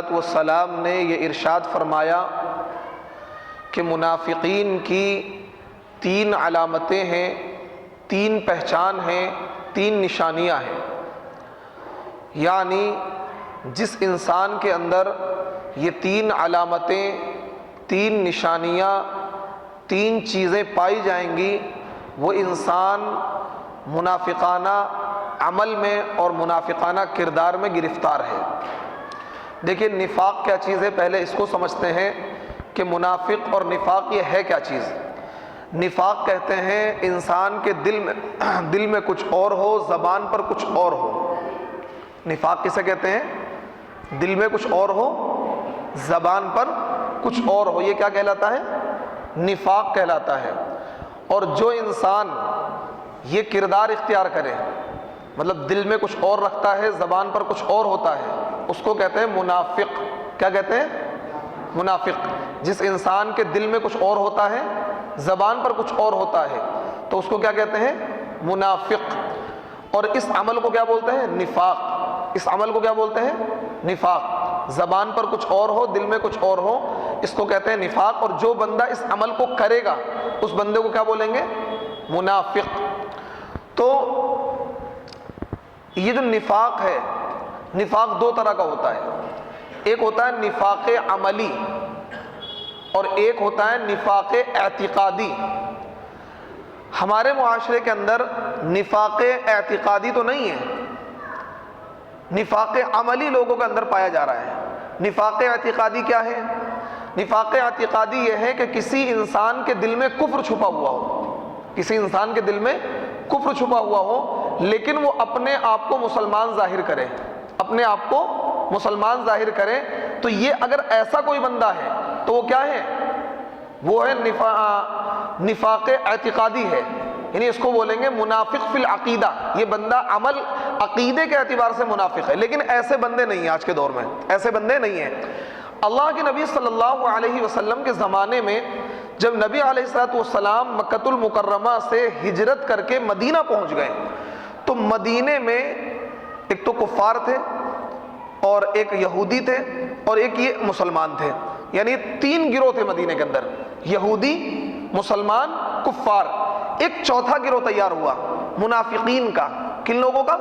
والسلام نے یہ ارشاد فرمایا کہ منافقین کی 3 علامتیں ہیں، 3 پہچان ہیں، 3 نشانیاں ہیں۔ یعنی جس انسان کے اندر یہ 3 علامتیں، 3 نشانیاں، 3 چیزیں پائی جائیں گی، وہ انسان منافقانہ عمل میں اور منافقانہ کردار میں گرفتار ہے۔ دیکھیے نفاق کیا چیز ہے، پہلے اس کو سمجھتے ہیں کہ منافق اور نفاق یہ ہے کیا چیز۔ نفاق کہتے ہیں انسان کے دل میں کچھ اور ہو، زبان پر کچھ اور ہو۔ نفاق کسے کہتے ہیں؟ دل میں کچھ اور ہو، زبان پر کچھ اور ہو، یہ کیا کہلاتا ہے؟ نفاق کہلاتا ہے۔ اور جو انسان یہ کردار اختیار کرے، مطلب دل میں کچھ اور رکھتا ہے، زبان پر کچھ اور ہوتا ہے، اس کو کہتے ہیں منافق۔ کیا کہتے ہیں؟ منافق۔ جس انسان کے دل میں کچھ اور ہوتا ہے، زبان پر کچھ اور ہوتا ہے، تو اس کو کیا کہتے ہیں؟ منافق۔ اور اس عمل کو کیا بولتے ہیں؟ نفاق۔ اس عمل کو کیا بولتے ہیں؟ نفاق۔ زبان پر کچھ اور ہو، دل میں کچھ اور ہو، اس کو کہتے ہیں نفاق۔ اور جو بندہ اس عمل کو کرے گا، اس بندے کو کیا بولیں گے؟ منافق۔ تو یہ جو نفاق ہے، نفاق 2 طرح کا ہوتا ہے۔ ایک ہوتا ہے نفاق عملی اور ایک ہوتا ہے نفاق اعتقادی۔ ہمارے معاشرے کے اندر نفاق اعتقادی تو نہیں ہے، نفاق عملی لوگوں کے اندر پایا جا رہا ہے۔ نفاق اعتقادی کیا ہے؟ نفاق اعتقادی یہ ہے کہ کسی انسان کے دل میں کفر چھپا ہوا ہو، کسی انسان کے دل میں کفر چھپا ہوا ہو، لیکن وہ اپنے آپ کو مسلمان ظاہر کرے، اپنے آپ کو مسلمان ظاہر کرے۔ تو یہ اگر ایسا کوئی بندہ ہے تو وہ کیا ہے؟ وہ ہے نفاق اعتقادی ہے، یعنی اس کو بولیں گے منافق فی العقیدہ۔ یہ بندہ عمل عقیدے کے اعتبار سے منافق ہے، لیکن ایسے بندے نہیں ہیں آج کے دور میں، ایسے بندے نہیں ہیں۔ اللہ کے نبی صلی اللہ علیہ وسلم کے زمانے میں جب نبی علیہ الصلوۃ والسلام مکۃ المکرمہ سے ہجرت کر کے مدینہ پہنچ گئے، تو مدینے میں ایک تو کفار تھے اور ایک یہودی تھے اور ایک یہ مسلمان تھے، یعنی 3 گروہ تھے مدینے کے اندر، یہودی، مسلمان، کفار۔ ایک چوتھا گروہ تیار ہوا منافقین کا۔ کن لوگوں کا؟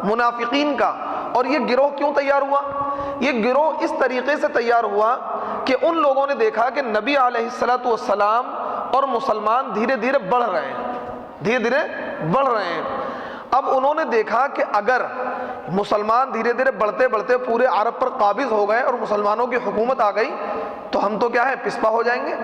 منافقین کا۔ اور یہ گروہ کیوں تیار ہوا؟ یہ گروہ اس طریقے سے تیار ہوا کہ ان لوگوں نے دیکھا کہ نبی علیہ الصلوۃ والسلام اور مسلمان دھیرے دھیرے بڑھ رہے ہیں، دھیرے دھیرے بڑھ رہے ہیں۔ اب انہوں نے دیکھا کہ اگر مسلمان دھیرے دھیرے بڑھتے بڑھتے پورے عرب پر قابض ہو گئے اور مسلمانوں کی حکومت آ گئی تو ہم تو کیا ہے؟ پسپا ہو جائیں گے۔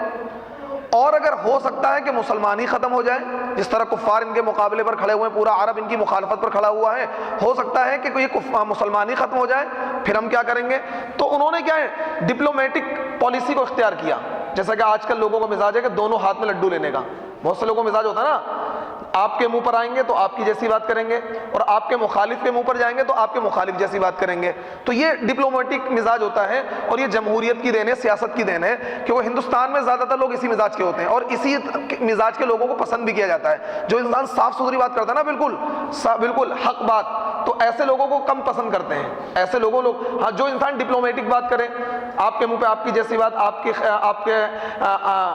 اور اگر ہو سکتا ہے کہ مسلمان ہی ختم ہو جائیں، جس طرح کفار ان کے مقابلے پر کھڑے ہوئے ہیں، پورا عرب ان کی مخالفت پر کھڑا ہوا ہے، ہو سکتا ہے کہ کوئی مسلمان ہی ختم ہو جائے، پھر ہم کیا کریں گے؟ تو انہوں نے کیا ہے؟ ڈپلومیٹک پالیسی کو اختیار کیا۔ جیسا کہ آج کل لوگوں کا مزاج ہے کہ دونوں ہاتھ میں لڈو لینے کا، بہت سے لوگوں کا مزاج ہوتا ہے نا، آپ کے منہ پر آئیں گے تو آپ کی جیسی بات کریں گے، اور آپ کے مخالف کے منہ پر جائیں گے تو آپ کے مخالف جیسی بات کریں گے۔ تو یہ ڈپلومیٹک مزاج ہوتا ہے، اور یہ جمہوریت کی دین ہے، سیاست کی دین ہے، کہ وہ ہندوستان میں زیادہ تر لوگ اسی مزاج کے ہوتے ہیں، اور اسی مزاج کے لوگوں کو پسند بھی کیا جاتا ہے۔ جو انسان صاف ستھری بات کرتا ہے نا، بالکل حق بات، تو ایسے لوگوں کو کم پسند کرتے ہیں۔ ایسے ہاں، جو انسان ڈپلومیٹک بات کرے، آپ کے منہ پہ آپ کی جیسی بات، آپ کے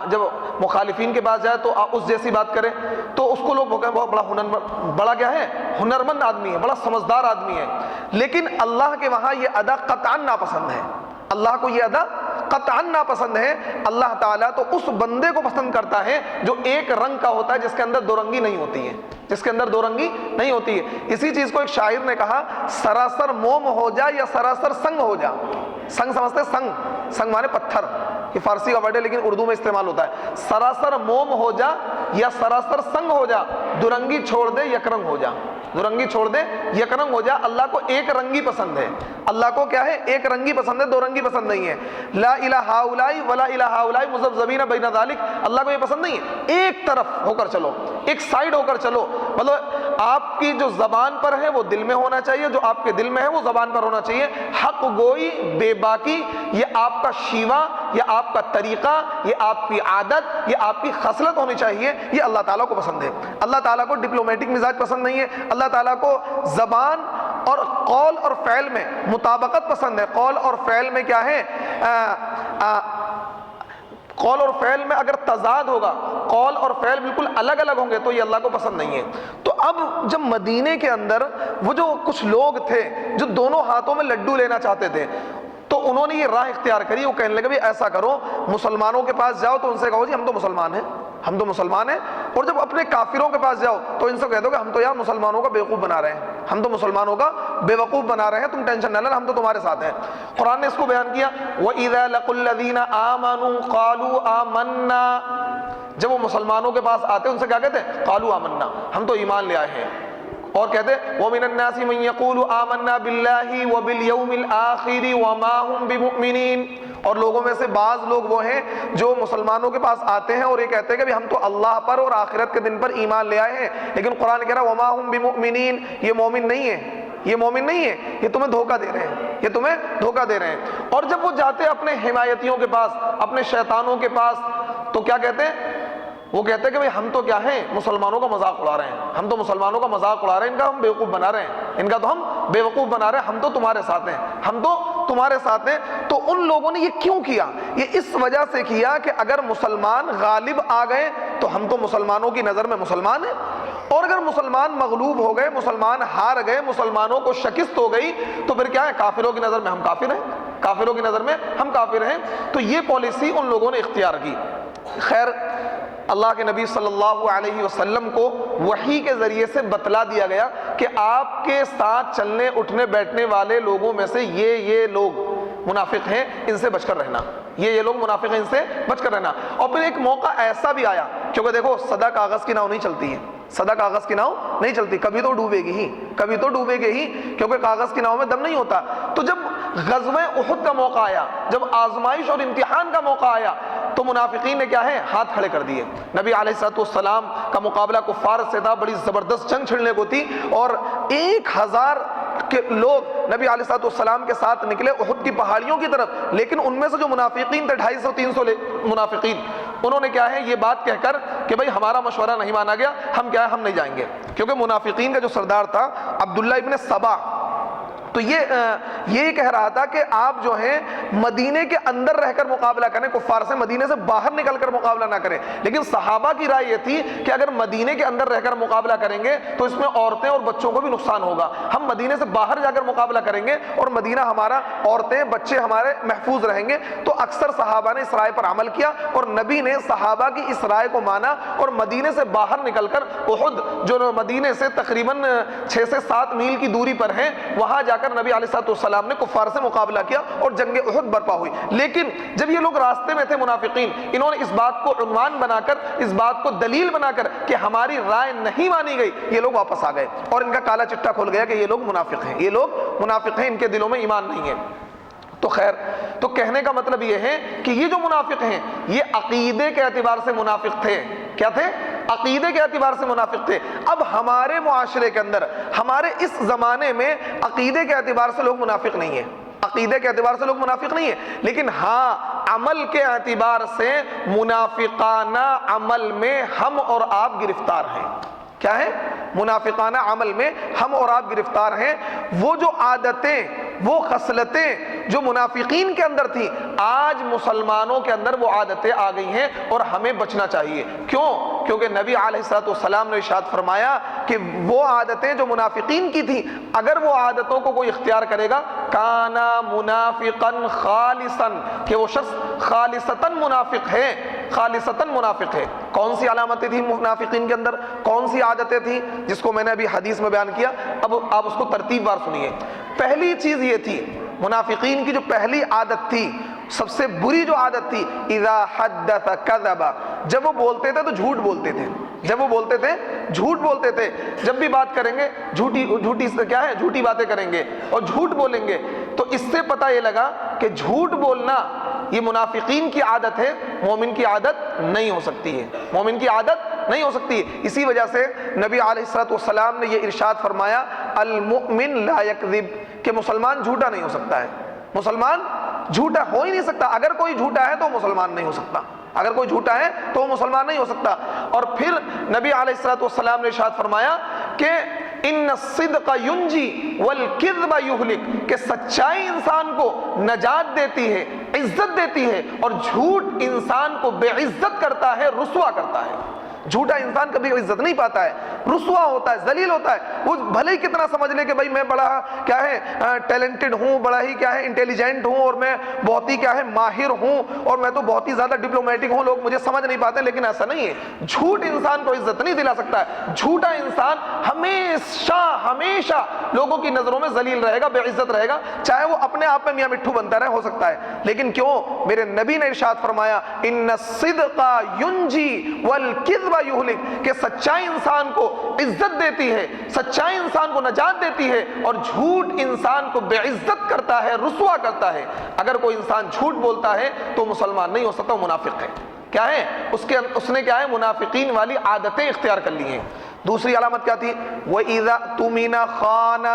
جب مخالفین کے پاس جائے تو اس جیسی بات کرے، تو اس کو لوگ بہت بڑا کیا ہے؟ ہنرمند آدمی ہے، بڑا سمجھدار آدمی ہے۔ لیکن اللہ کے وہاں یہ ادا قطعاً ناپسند ہے، اللہ کو یہ ادا قطعاً ناپسند ہے۔ اللہ تعالیٰ تو اس بندے کو پسند کرتا ہے جو ایک رنگ کا ہوتا ہے، جس کے اندر 2 رنگی نہیں ہوتی ہے، جس کے اندر 2 رنگی نہیں ہوتی ہے۔ اسی چیز کو ایک شاعر نے کہا، سراسر موم ہو جا یا سراسر سنگ ہو جا۔ سنگ سمجھتے؟ سنگ مانے پتھر، یہ فارسی کا ورڈ ہے لیکن اردو میں استعمال ہوتا ہے۔ سراسر موم ہو جا یا سراسر سنگ ہو جا، 2 رنگی چھوڑ دے یک رنگ ہو جا، 2 رنگی چھوڑ دے یک رنگ ہو جا۔ اللہ کو ایک رنگی پسند ہے، اللہ کو کیا ہے؟ ایک رنگی پسند ہے، 2 رنگی پسند نہیں ہے۔ لا الہ ہؤلاء ولا الہ ہؤلاء مذبذبین بین ذلک، اللہ کو یہ پسند نہیں ہے۔ ایک طرف ہو کر چلو، ایک سائیڈ ہو کر چلو، مطلب آپ کی جو زبان پر ہے وہ دل میں ہونا چاہیے، جو آپ کے دل میں ہے وہ زبان پر ہونا چاہیے۔ حق گوئی، بے باکی، یہ آپ کا شیوا، یہ آپ کا طریقہ، یہ آپ کی عادت، یہ آپ کی خصلت ہونی چاہیے، یہ اللہ تعالیٰ کو پسند ہے۔ اللہ تعالیٰ کو ڈپلومیٹک مزاج پسند نہیں ہے، اللہ تعالیٰ کو زبان اور قول اور فعل میں مطابقت پسند ہے۔ قول اور فعل میں کیا ہے، قول اور فعل میں اگر تضاد ہوگا، قول اور فعل بالکل الگ الگ ہوں گے تو یہ اللہ کو پسند نہیں ہے۔ تو اب جب مدینے کے اندر وہ جو کچھ لوگ تھے جو دونوں ہاتھوں میں لڈو لینا چاہتے تھے، تو انہوں نے یہ راہ اختیار کری، وہ کہنے لگے بھی ایسا کرو، مسلمانوں کے پاس جاؤ تو ان سے کہو جی ہم تو مسلمان ہیں، ہم تو مسلمان ہیں، اور جب اپنے کافروں کے پاس جاؤ تو ان سے کہہ دو کہ ہم تو یار مسلمانوں کا بیوقوف بنا رہے ہیں، ہم تو مسلمانوں کا بے وقوف بنا رہے ہیں، تم ٹینشن نہ لینا، ہم تو تمہارے ساتھ ہیں۔ قرآن نے اس کو بیان کیا، وَإِذَا لَقُوا الَّذِينَ آمَنُوا قَالُوا آمَنَّا، جب وہ مسلمانوں کے پاس آتے ان سے کیا کہتے ہیں، قالوا آمنا، ہم تو ایمان لے آئے ہیں۔ اور کہتے ہیں وَمِنَ النَّاسِ مَن يَقُولُ آمَنَّا بِاللَّهِ وَبِالْيَوْمِ الْآخِرِ وَمَا هُمْ بِمُؤْمِنِينَ، اور لوگوں میں سے بعض لوگ وہ ہیں جو مسلمانوں کے پاس آتے ہیں اور یہ کہتے ہیں کہ ہم تو اللہ پر اور آخرت کے دن پر ایمان لے آئے ہیں، لیکن قرآن کہہ رہا ہے وَمَا هُمْ بِمُؤْمِنِينَ، یہ مومن نہیں ہے، یہ مومن نہیں ہے، یہ تمہیں دھوکہ دے رہے ہیں، یہ تمہیں دھوکہ دے رہے ہیں۔ اور جب وہ جاتے اپنے حمایتیوں کے پاس، اپنے شیطانوں کے پاس، تو کیا کہتے ہیں، وہ کہتے ہیں کہ بھئی ہم تو کیا ہیں، مسلمانوں کا مذاق اڑا رہے ہیں، ہم تو مسلمانوں کا مذاق اڑا رہے ہیں، ان کا ہم بیوقوف بنا رہے ہیں، ان کا تو ہم بیوقوف بنا رہے ہیں، ہم تو تمہارے ساتھ ہیں، ہم تو تمہارے ساتھ ہیں۔ تو ان لوگوں نے یہ کیوں کیا؟ یہ اس وجہ سے کیا کہ اگر مسلمان غالب آ گئے تو ہم تو مسلمانوں کی نظر میں مسلمان ہیں، اور اگر مسلمان مغلوب ہو گئے، مسلمان ہار گئے، مسلمانوں کو شکست ہو گئی، تو پھر کیا ہے، کافروں کی نظر میں ہم کافر ہیں، کافروں کی نظر میں ہم کافر ہیں۔ تو یہ پالیسی ان لوگوں نے اختیار کی۔ خیر، اللہ کے نبی صلی اللہ علیہ وسلم کو وحی کے ذریعے سے بتلا دیا گیا کہ آپ کے ساتھ چلنے اٹھنے بیٹھنے والے لوگوں میں سے یہ لوگ منافق ہیں، ان سے بچ کر رہنا، یہ لوگ منافق ہیں، ان سے بچ کر رہنا۔ اور پھر ایک موقع ایسا بھی آیا، کیونکہ دیکھو سدا کاغذ کی ناؤ نہیں چلتی ہے، سدا کاغذ کی ناؤ نہیں چلتی، کبھی تو ڈوبے گی ہی، کبھی تو ڈوبے گی ہی، کیونکہ کاغذ کی ناؤ میں دم نہیں ہوتا۔ تو جب غزوہ احد کا موقع آیا، جب آزمائش اور امتحان کا موقع آیا، تو منافقین نے کیا ہے، ہاتھ کھڑے کر دیے۔ نبی علیہ الصلوۃ والسلام کا مقابلہ کفار سے تھا، بڑی زبردست جنگ چھڑنے کو تھی، اور 1000 کے لوگ نبی علیہ الصلوۃ والسلام کے ساتھ نکلے احد کی پہاڑیوں کی طرف، لیکن ان میں سے جو منافقین تھے 250-300 منافقین، انہوں نے کیا ہے یہ بات کہہ کر کہ بھئی ہمارا مشورہ نہیں مانا گیا، ہم کیا ہے، ہم نہیں جائیں گے، کیونکہ منافقین کا جو سردار تھا عبداللہ ابن سبا، تو یہ کہہ رہا تھا کہ آپ جو ہیں مدینے کے اندر رہ کر مقابلہ کریں کفار سے، مدینے سے باہر نکل کر مقابلہ نہ کریں۔ لیکن صحابہ کی رائے یہ تھی کہ اگر مدینے کے اندر رہ کر مقابلہ کریں گے تو اس میں عورتیں اور بچوں کو بھی نقصان ہوگا، ہم مدینے سے باہر جا کر مقابلہ کریں گے اور مدینہ ہمارا، عورتیں بچے ہمارے محفوظ رہیں گے۔ تو اکثر صحابہ نے اس رائے پر عمل کیا، اور نبی نے صحابہ کی اس رائے کو مانا، اور مدینے سے باہر نکل کر احد جو مدینے سے تقریباً 6 سے 7 میل کی دوری پر ہے، وہاں جا کر نبی علیہ الصلوۃ والسلام نے کفار سے مقابلہ کیا اور جنگ احد برپا ہوئی۔ لیکن جب یہ لوگ راستے میں تھے منافقین، انہوں نے اس بات کو عنوان بنا کر، اس بات کو دلیل بنا کر کہ ہماری رائے نہیں مانی گئی، یہ لوگ واپس آ گئے، اور ان کا کالا چٹا کھل گیا کہ یہ لوگ منافق ہیں، یہ لوگ منافق ہیں، ان کے دلوں میں ایمان نہیں ہے۔ تو خیر، تو کہنے کا مطلب یہ ہے کہ یہ جو منافق ہیں یہ عقیدے کے اعتبار سے منافق تھے۔ کیا تھے؟ عقیدے کے اعتبار سے منافق تھے۔ اب ہمارے معاشرے کے اندر، ہمارے اس زمانے میں عقیدے کے اعتبار سے لوگ منافق نہیں ہیں، عقیدے کے اعتبار سے لوگ منافق نہیں ہیں، لیکن ہاں عمل کے اعتبار سے منافقانہ عمل میں ہم اور آپ گرفتار ہیں۔ کیا ہے؟ منافقانہ عمل میں ہم اور آپ گرفتار ہیں۔ وہ جو عادتیں، وہ خصلتیں جو منافقین کے اندر تھیں، آج مسلمانوں کے اندر وہ عادتیں آ گئی ہیں، اور ہمیں بچنا چاہیے۔ کیوں؟ کیونکہ نبی علیہ الصلوۃ والسلام نے ارشاد فرمایا کہ وہ عادتیں جو منافقین کی تھیں، اگر وہ عادتوں کو کوئی اختیار کرے گا، کانا منافقاً خالصاً، کہ وہ شخص خالصتاً منافق ہے، خالصتاً منافق ہے۔ کون سی علامتیں تھیں منافقین کے اندر، کون سی عادتیں تھیں، جس کو میں نے ابھی حدیث میں بیان کیا، اب آپ اس کو ترتیب وار سنیے۔ پہلی چیز یہ تھی، منافقین کی جو پہلی عادت تھی، سب سے بری جو عادت تھی، اذا حدث کذب، جب وہ بولتے تھے تو جھوٹ بولتے تھے، جب وہ بولتے تھے جھوٹ بولتے تھے، جب بھی بات کریں گے جھوٹی باتیں کریں گے اور جھوٹ بولیں گے۔ تو اس سے پتہ یہ لگا کہ جھوٹ بولنا یہ منافقین کی عادت ہے، مومن کی عادت نہیں ہو سکتی ہے، مومن کی عادت نہیں ہو سکتی ہے۔ اسی وجہ سے نبی علیہ الصلوۃ والسلام نے یہ ارشاد فرمایا، المؤمن لا یکذب، کہ مسلمان جھوٹا نہیں ہو سکتا ہے، مسلمان جھوٹا ہو ہی نہیں سکتا. اگر کوئی جھوٹا ہے تو مسلمان نہیں ہو سکتا, اگر کوئی جھوٹا ہے تو وہ مسلمان نہیں ہو سکتا. اور پھر نبی علیہ الصلوۃ والسلام نے ارشاد فرمایا کہ ان الصدق ینجی والکذب یہلک, کہ سچائی انسان کو نجات دیتی ہے, عزت دیتی ہے, اور جھوٹ انسان کو بے عزت کرتا ہے, رسوا کرتا ہے. جھوٹا انسان کبھی عزت نہیں پاتا ہے, رسوا ہوتا ہے, ذلیل ہوتا ہے. وہ بھلے ہی کتنا سمجھ لے کہ بھائی میں بڑا کیا ہے ٹیلنٹڈ ہوں, بڑا ہی کیا ہے انٹیلیجنٹ ہوں, اور میں بہت ہی کیا ہے ماہر ہوں, اور میں تو بہت ہی زیادہ ڈپلومیٹک ہوں, لوگ مجھے سمجھ نہیں پاتے. لیکن ایسا نہیں ہے. جھوٹ انسان کو عزت نہیں دلا سکتا ہے. جھوٹا انسان ہمیشہ لوگوں کی نظروں میں ذلیل رہے گا, بے عزت رہے گا, چاہے وہ اپنے آپ میں میاں مٹھو بنتا رہے, ہو سکتا ہے. لیکن کیوں؟ میرے نبی نے ارشاد فرمایا ان الصدق ینجی والکذب یہلک, کہ سچائی انسان کو عزت دیتی ہے, سچائی انسان کو نجات دیتی ہے, اور جھوٹ انسان کو بے عزت کرتا ہے, رسوا کرتا ہے. اگر کوئی انسان جھوٹ بولتا ہے تو مسلمان نہیں ہو سکتا, وہ منافق ہے. کیا ہے اس نے کیا ہے منافقین والی عادتیں اختیار کر لی ہیں. دوسری علامت کیا تھی؟ وَإِذَا اؤْتُمِنَ خَانَ.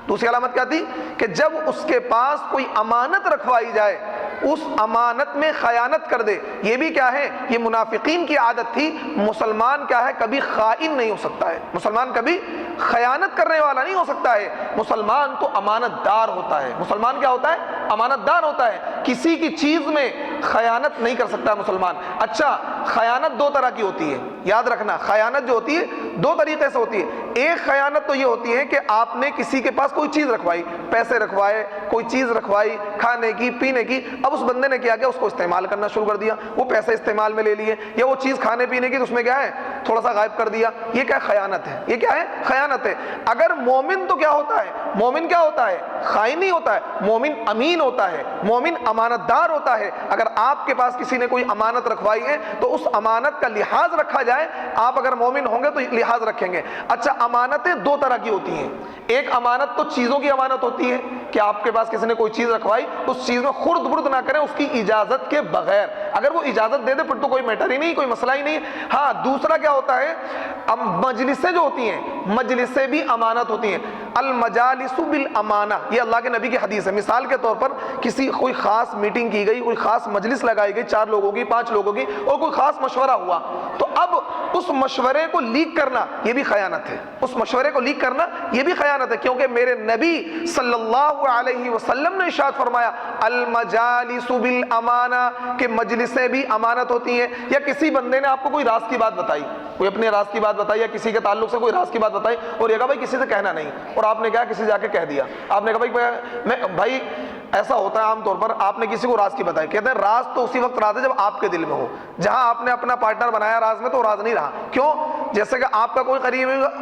دوسری علامت کیا تھی؟ کہ جب اس کے پاس کوئی امانت رکھوائی جائے اس امانت میں خیانت کر دے. یہ بھی کیا ہے؟ یہ منافقین کی عادت تھی. مسلمان کیا ہے کبھی خائن نہیں ہو سکتا ہے, مسلمان کبھی خیانت کرنے والا نہیں ہو سکتا ہے. مسلمان تو امانت دار ہوتا ہے. مسلمان کیا ہوتا ہے؟ امانت دار ہوتا ہے. کسی کی چیز میں خیانت نہیں کر سکتا مسلمان. اچھا, خیانت دو طرح کی ہوتی ہے, یاد رکھنا. خیانت جو ہوتی ہے دو طریقے سے ہوتی ہے. ایک خیانت تو یہ ہوتی ہے کہ آپ نے کسی کے پاس کوئی چیز رکھوائی, پیسے رکھوائے, کوئی چیز رکھوائی کھانے کی پینے کی, اب اس بندے نے کیا اس کو استعمال کرنا شروع کر دیا, وہ پیسے استعمال میں لے لیے, یا وہ چیز کھانے پینے کی تو اس میں کیا ہے تھوڑا سا غائب کر دیا. یہ کیا خیانت ہے؟ یہ کیا ہے؟ خیانت ہے. اگر مومن تو کیا ہوتا ہے؟ مومن کیا ہوتا ہے؟ خائن نہیں ہوتا ہے. مومن امین ہوتا ہے, مومن امانت دار ہوتا ہے. اگر آپ کے پاس کسی نے کوئی امانت رکھوائی ہے تو اس امانت کا لحاظ رکھا جائے. آپ اگر مومن ہوں گے تو لحاظ رکھیں گے. اچھا, امانتیں دو طرح کی ہوتی ہیں. ایک امانت تو چیزوں کی امانت ہوتی ہے کہ آپ کے پاس کسی نے کوئی چیز رکھوائی, اس چیز میں خرد برد نہ کریں اس کی اجازت کے بغیر. اگر وہ اجازت دے دے پھر تو کوئی میٹر ہی نہیں, کوئی مسئلہ ہی نہیں. ہاں, دوسرا کیا ہوتا ہے, اب مجلسیں جو ہوتی ہیں, مجلسیں بھی امانت ہوتی ہیں. المجالس بالامانہ, یہ اللہ کے نبی کی حدیث ہے. مثال کے طور پر کوئی خاص میٹنگ کی گئی, کوئی خاص مجلس لگائی گئی 4 لوگوں کی, 5 لوگوں کی, اور کوئی خاص مشورہ ہوا, تو اب اس مشورے کو لیک کرنا یہ بھی خیانت ہے. اس مشورے کو لیک کرنا یہ بھی خیانت ہے, کیونکہ میرے نبی صلی اللہ علیہ وسلم نے ارشاد فرمایا المجالس بالامانہ, کہ مجلسیں بھی امانت ہوتی ہیں. یا کسی بندے نے آپ کو کوئی راز کی بات بتائی, کوئی اپنے راز کی بات بتائی, یا کسی کے تعلق سے کوئی راز کی بات بتائی, اور یہ کہا بھائی کسی سے کہنا نہیں, اور آپ نے کہا کسی جا کے کہہ دیا. آپ نے کہا بھائی ایسا ہوتا ہے عام طور پر, آپ نے کسی کو راز کی بتائی, کہتے ہیں راز تو اسی وقت راز ہے جب آپ کے دل میں ہو. جہاں آپ نے اپنا پارٹنر بنایا راز میں تو راز نہیں رہا. کیوں؟ جیسے کہ آپ کا کوئی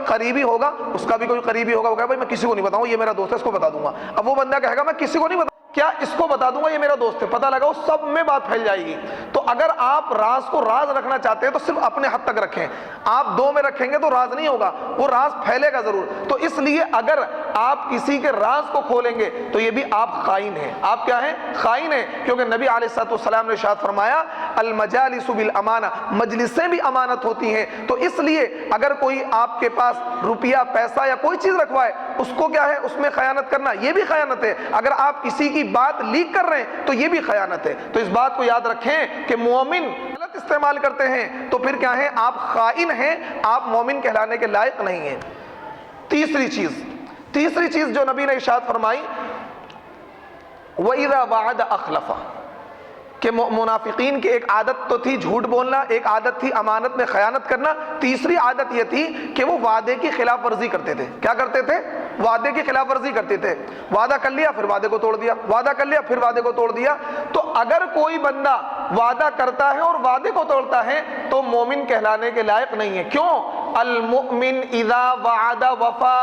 قریبی ہوگا, اس کا بھی کوئی قریبی ہوگا, وہ کہے بھائی میں کسی کو نہیں بتاؤں, یہ میرا دوست ہے, اس کو بتا دوں گا. اب وہ بندہ کہے گا میں کسی کو نہیں بتاؤں, کیا اس کو بتا دوں گا, یہ میرا دوست ہے, پتہ لگا وہ سب میں بات پھیل جائے گی. تو اگر آپ راز کو راز رکھنا چاہتے ہیں تو صرف اپنے حد تک رکھیں. آپ 2 میں رکھیں گے تو راز نہیں ہوگا, وہ راز پھیلے گا ضرور. تو اس لیے اگر آپ کسی کے راز کو کھولیں گے تو یہ بھی آپ خائن ہیں. آپ کیا ہیں؟ خائن ہیں. کیونکہ نبی علیہ الصلوۃ والسلام نے ارشاد فرمایا المجالس بالامانہ, مجلسیں بھی امانت ہوتی ہیں. تو اس لیے اگر کوئی آپ کے پاس روپیہ, پیسہ یا کوئی چیز رکھوائے, اس کو کیا ہے اس میں خیانت کرنا, یہ بھی خیانت ہے. اگر آپ کسی کی بات لیک کر رہے ہیں تو یہ بھی خیانت ہے. تو اس بات کو یاد رکھیں کہ مومن غلط استعمال کرتے ہیں تو پھر کیا ہے, آپ خائن ہیں, آپ مومن کہلانے کے لائق نہیں ہیں. تیسری چیز جو نبی نے ارشاد فرمائی وَإِذَا وَعَدَ أَخْلَفَ, کہ منافقین کی ایک عادت تو تھی جھوٹ بولنا, ایک عادت تھی امانت میں خیانت کرنا, تیسری عادت یہ تھی کہ وہ وعدے کی خلاف ورزی کرتے تھے. کیا کرتے تھے؟ وعدے کی خلاف ورزی کرتے تھے. وعدہ کر لیا پھر وعدے کو توڑ دیا, وعدہ کر لیا پھر وعدے کو توڑ دیا. تو اگر کوئی بندہ وعدہ کرتا ہے اور وعدے کو توڑتا ہے تو مومن کہلانے کے لائق نہیں ہے. کیوں؟ المؤمن اذا وعد وفا.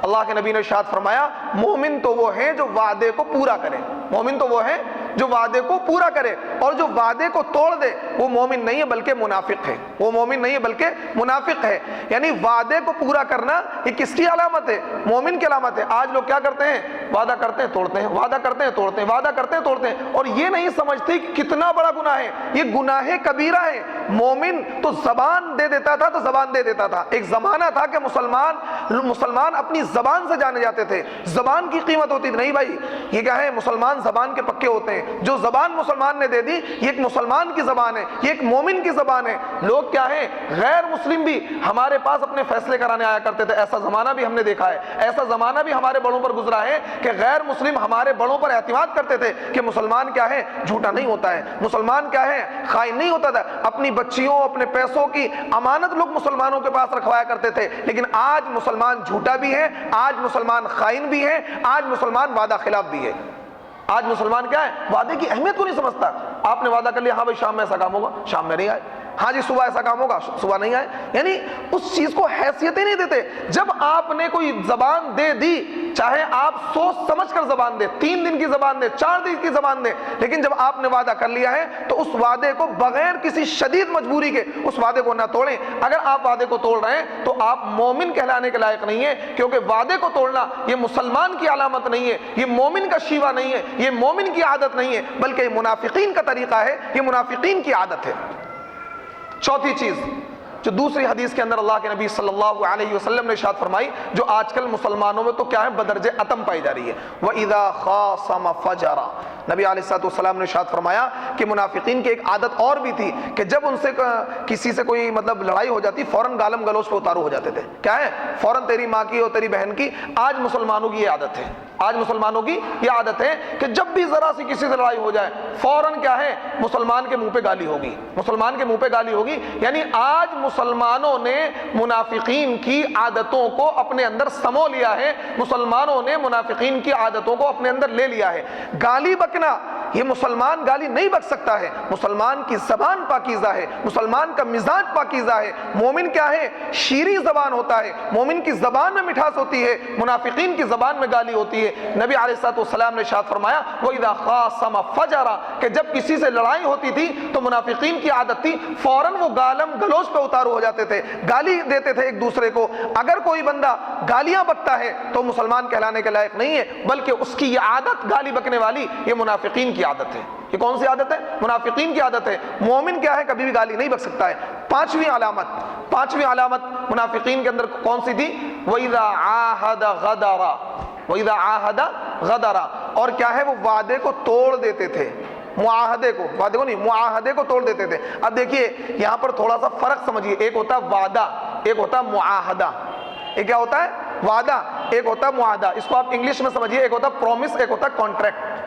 اللہ کے نبی نے ارشاد فرمایا مومن تو وہ ہے جو وعدے کو پورا کرے. مومن تو وہ ہے جو وعدے کو پورا کرے, اور جو وعدے کو توڑ دے وہ مومن نہیں ہے بلکہ منافق ہے. وہ مومن نہیں ہے بلکہ منافق ہے. یعنی وعدے کو پورا کرنا یہ کس کی علامت ہے؟ مومن کی علامت ہے. آج لوگ کیا کرتے ہیں؟ وعدہ کرتے ہیں توڑتے ہیں, وعدہ کرتے ہیں توڑتے ہیں, وعدہ کرتے ہیں توڑتے ہیں, اور یہ نہیں سمجھتے کہ کتنا بڑا گناہ ہے. یہ گناہ کبیرہ ہے. مومن تو زبان دے دیتا تھا تو زبان دے دیتا تھا. ایک زمانہ تھا کہ مسلمان اپنی زبان سے جانے جاتے تھے, زبان کی قیمت ہوتی تھی. نہیں بھائی, یہ کیا ہے؟ مسلمان زبان کے پکے ہوتے ہیں. جو زبان مسلمان نے دے دی یہ ایک مسلمان کی زبان ہے, یہ ایک مومن کی زبان ہے. لوگ کیا ہیں؟ غیر مسلم بھی ہمارے پاس اپنے فیصلے کرانے آیا کرتے تھے. ایسا زمانہ بھی ہم نے دیکھا ہے, ایسا زمانہ بھی ہمارے بڑوں پر گزرا ہے کہ غیر مسلم ہمارے بڑوں پر اعتماد کرتے تھے کہ مسلمان کیا ہے؟ جھوٹا نہیں ہوتا ہے, مسلمان کیا ہے؟ خائن نہیں ہوتا تھا. اپنی بچیوں, اپنے پیسوں کی امانت لوگ مسلمانوں کے پاس رکھوایا کرتے تھے. لیکن آج مسلمان جھوٹا بھی ہے, آج مسلمان خائن بھی ہے, آج مسلمان وعدہ خلاف بھی ہے. آج مسلمان کیا ہے؟ وعدے کی اہمیت کو نہیں سمجھتا. آپ نے وعدہ کر لیا, ہاں بھائی شام میں ایسا کام ہوگا, شام میں نہیں آئے. ہاں جی صبح ایسا کام ہوگا, صبح نہیں آئے. یعنی اس چیز کو حیثیت ہی نہیں دیتے. جب آپ نے کوئی زبان دے دی, چاہے آپ سوچ سمجھ کر زبان دیں, 3 دن کی زبان دیں, 4 دن کی زبان دیں, لیکن جب آپ نے وعدہ کر لیا ہے تو اس وعدے کو بغیر کسی شدید مجبوری کے اس وعدے کو نہ توڑیں. اگر آپ وعدے کو توڑ رہے ہیں تو آپ مومن کہلانے کے لائق نہیں ہیں, کیونکہ وعدے کو توڑنا یہ مسلمان کی علامت نہیں ہے, یہ مومن کا شیوا نہیں ہے, یہ مومن کی عادت نہیں ہے, بلکہ یہ منافقین کا طریقہ ہے, یہ منافقین کی عادت ہے. چوتھی چیز جو دوسری حدیث کے اندر اللہ کے نبی صلی اللہ علیہ وسلم نے ارشاد فرمائی, جو آج کل مسلمانوں میں تو کیا ہے؟ بدرجہ عتم پائی جا رہی ہے. وَإِذَا خَاصَمَ فَجَرَ. نبی علیہ الصلوۃ والسلام نے ارشاد فرمایا کہ منافقین کی ایک عادت اور بھی تھی کہ جب ان سے کسی سے کوئی مطلب لڑائی ہو جاتی فوراً گالم گلوچ پہ اتارو ہو جاتے تھے. کیا ہے؟ فوراً تیری ماں کی اور تیری بہن کی. آج مسلمانوں کی یہ عادت ہے, آج مسلمانوں کی یہ عادت ہے کہ جب بھی ذرا سی کسی سے لڑائی ہو جائے فوراً کیا ہے؟ مسلمان کے منہ پہ گالی ہوگی, مسلمان کے منہ پہ گالی ہوگی. یعنی آج مسلمانوں نے منافقین کی عادتوں کو اپنے اندر سمو لیا ہے, مسلمانوں نے منافقین کی عادتوں کو اپنے اندر لے لیا ہے. گالی بکنا, یہ مسلمان گالی نہیں بک سکتا ہے. مسلمان کی زبان پاکیزہ ہے, مسلمان کا مزاج پاکیزہ ہے. مومن کیا ہے؟ شیریں زبان ہوتا ہے, مومن کی زبان میں مٹھاس ہوتی ہے, منافقین کی زبان میں گالی ہوتی ہے. نبی علیہ الصلوۃ والسلام نے ارشاد فرمایا وَإِذَا خَاصَمَ فَجَرَ, کہ جب کسی سے لڑائی ہوتی تھی تو منافقین کی عادت تھی فوراً وہ گالم گلوچ پہ اتارو ہو جاتے تھے, گالی دیتے تھے ایک دوسرے کو. اگر کوئی بندہ گالیاں بکتا ہے تو مسلمان کہلانے کے لائق نہیں ہے, بلکہ اس کی یہ عادت گالی بکنے والی یہ منافقین کی عادت ہے. یہ کون سی عادت ہے؟ منافقین کی عادت ہے. مومن کیا ہے؟ کبھی بھی گالی نہیں بک سکتا ہے. پانچویں علامت منافقین کے اندر کون سی تھی؟ وَإِذَا عَاهَدَ غَدَرَ. وَإِذَا عَاهَدَ غَدَرَ, اور کیا ہے؟ وہ وعدے کو توڑ دیتے تھے. معاہدے کو, وعدے کو نہیں, معاہدے کو توڑ دیتے تھے. اب دیکھیے یہاں پر تھوڑا سا فرق سمجھیے, ایک ہوتا ہے وعدہ, ایک ہوتا ہے معاہدہ. ایک کیا ہوتا ہے؟ وعدہ, ایک ہوتا ہے معاہدہ. اس کو آپ انگلش میں سمجھیے, ایک ہوتا ہے پرومس, ایک ہوتا ہے کانٹریکٹ.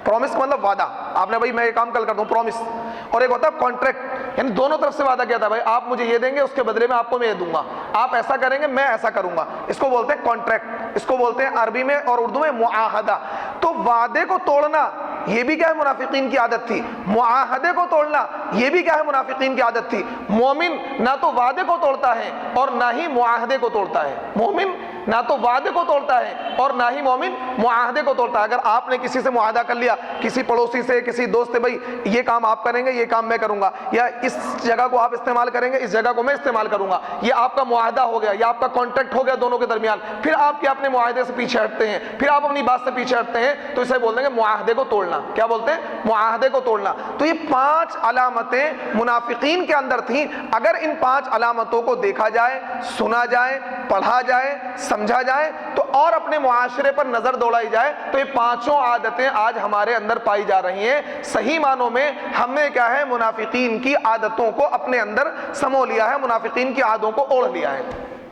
پرومس مطلب وعدہ, آپ نے بھائی میں یہ کام کل کر دوں, پرومس. اور ایک ہوتا ہے کانٹریکٹ, یعنی دونوں طرف سے وعدہ کیا تھا, بھائی آپ مجھے یہ دیں گے, اس کے بدلے میں آپ کو میں یہ دوں گا, آپ ایسا کریں گے میں ایسا کروں گا. اس کو بولتے ہیں کانٹریکٹ, اس کو بولتے ہیں عربی میں اور اردو میں معاہدہ. تو وعدے کو توڑنا یہ بھی کیا ہے؟ منافقین کی عادت تھی. معاہدے کو توڑنا یہ بھی کیا ہے؟ منافقین کی عادت تھی. مومن نہ تو وعدے کو توڑتا ہے اور نہ ہی معاہدے کو توڑتا ہے. مومن نہ تو وعدے کو توڑتا ہے اور نہ ہی مومن معاہدے کو توڑتا ہے. اگر آپ نے کسی سے معاہدہ کر لیا, کسی پڑوسی سے, کسی دوست سے, بھائی یہ کام آپ کریں گے, یہ کام میں کروں گا, یا اس جگہ کو آپ استعمال کریں گے, اس جگہ کو میں استعمال کروں گا, یہ آپ کا معاہدہ ہو گیا, یہ آپ کا کانٹریکٹ ہو گیا دونوں کے درمیان. پھر آپ کیا اپنے معاہدے سے پیچھے ہٹتے ہیں, پھر آپ اپنی بات سے پیچھے ہٹتے ہیں, تو اسے بول دیں گے معاہدے کو توڑنا. کیا بولتے ہیں؟ معاہدے کو توڑنا. تو یہ 5 علامتیں منافقین کے اندر تھیں. اگر ان 5 علامتوں کو دیکھا جائے, سنا جائے, پڑھا جائے, سمجھا جائے تو اور اپنے معاشرے پر نظر دوڑائی جائے تو یہ 5 عادتیں آج ہمارے اندر پائی جا رہی ہیں. صحیح معنوں میں ہم نے کیا ہے؟ منافقین کی عادتوں کو اپنے اندر سمو لیا ہے, منافقین کی عادتوں کو اوڑھ لیا ہے.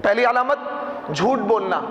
پہلی علامت جھوٹ بولنا.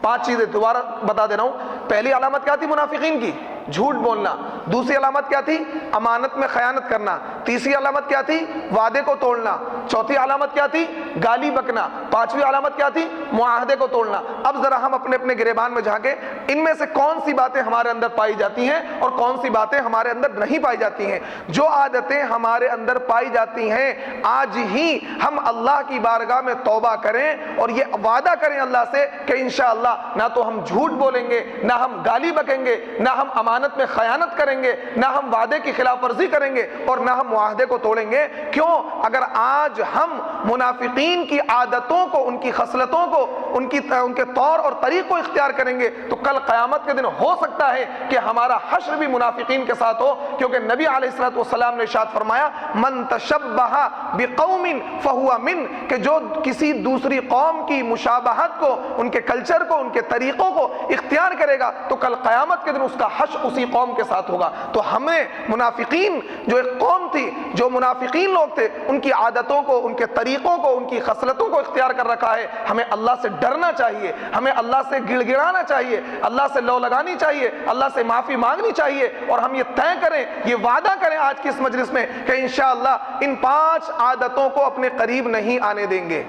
5 چیزیں دوبارہ بتا دے رہا ہوں. پہلی علامت کیا تھی منافقین کی؟ جھوٹ بولنا. دوسری علامت کیا تھی؟ امانت میں خیانت کرنا. تیسری علامت کیا تھی؟ وعدے کو توڑنا. چوتھی علامت کیا تھی؟ گالی بکنا. پانچویں علامت کیا تھی؟ معاہدے کو توڑنا. اب ذرا ہم اپنے اپنے گریبان میں جھانکیں, ان میں سے کون سی باتیں ہمارے اندر پائی جاتی ہیں اور کون سی باتیں ہمارے اندر نہیں پائی جاتی ہیں. جو عادتیں ہمارے اندر پائی جاتی ہیں آج ہی ہم اللہ کی بارگاہ میں توبہ کریں اور یہ وعدہ کریں اللہ سے کہ انشاءاللہ نہ تو ہم جھوٹ بولیں گے, نہ ہم گالی بکیں گے, نہ ہم امانت میں خیانت کریں گے, نہ ہم وعدے کی خلاف ورزی کریں گے اور نہ ہم معاہدے کو توڑیں گے. کیوں؟ اگر آج ہم منافقین کی عادتوں کو، ان کی خصلتوں کو، ان کے طور اور طریق کو اختیار کریں گے تو کل قیامت کے دن ہو سکتا ہے کہ ہمارا حشر بھی منافقین کے ساتھ ہو. کیونکہ نبی علیہ الصلوۃ والسلام نے ارشاد فرمایا من تشبہ بقوم فہو من، کہ جو کسی دوسری قوم کی مشابہت کو، ان کے کلچر کو، ان کے طریقوں کو اختیار کرے گا تو کل قیامت کے دن اس کا حشر اسی قوم کے ساتھ ہوگا. تو ہمیں منافقین جو ایک قوم تھی، جو منافقین لوگ تھے، ان کی عادتوں کو، ان کے طریقوں کو، ان کی خصلتوں کو اختیار کر رکھا ہے. ہمیں اللہ سے ڈرنا چاہیے، ہمیں اللہ سے گڑ گڑانا چاہیے، اللہ سے لو لگانی چاہیے، اللہ سے معافی مانگنی چاہیے. اور ہم یہ طے کریں، یہ وعدہ کریں آج کی اس مجلس میں کہ انشاءاللہ ان 5 عادتوں کو اپنے قریب نہیں آنے دیں گے.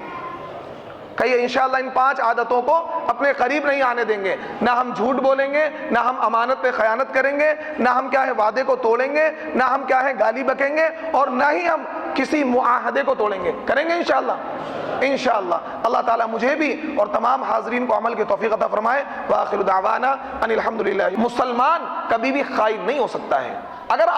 کہیے انشاءاللہ ان 5 عادتوں کو اپنے قریب نہیں آنے دیں گے. نہ ہم جھوٹ بولیں گے، نہ ہم امانت پہ خیانت کریں گے، نہ ہم کیا ہے وعدے کو توڑیں گے، نہ ہم کیا ہے گالی بکیں گے، اور نہ ہی ہم کسی معاہدے کو توڑیں گے. کریں گے انشاءاللہ؟ انشاءاللہ. اللہ تعالیٰ مجھے بھی اور تمام حاضرین کو عمل کی توفیق عطا فرمائے. وآخر دعوانا ان الحمدللہ. مسلمان کبھی بھی خائن نہیں ہو سکتا ہے. اگر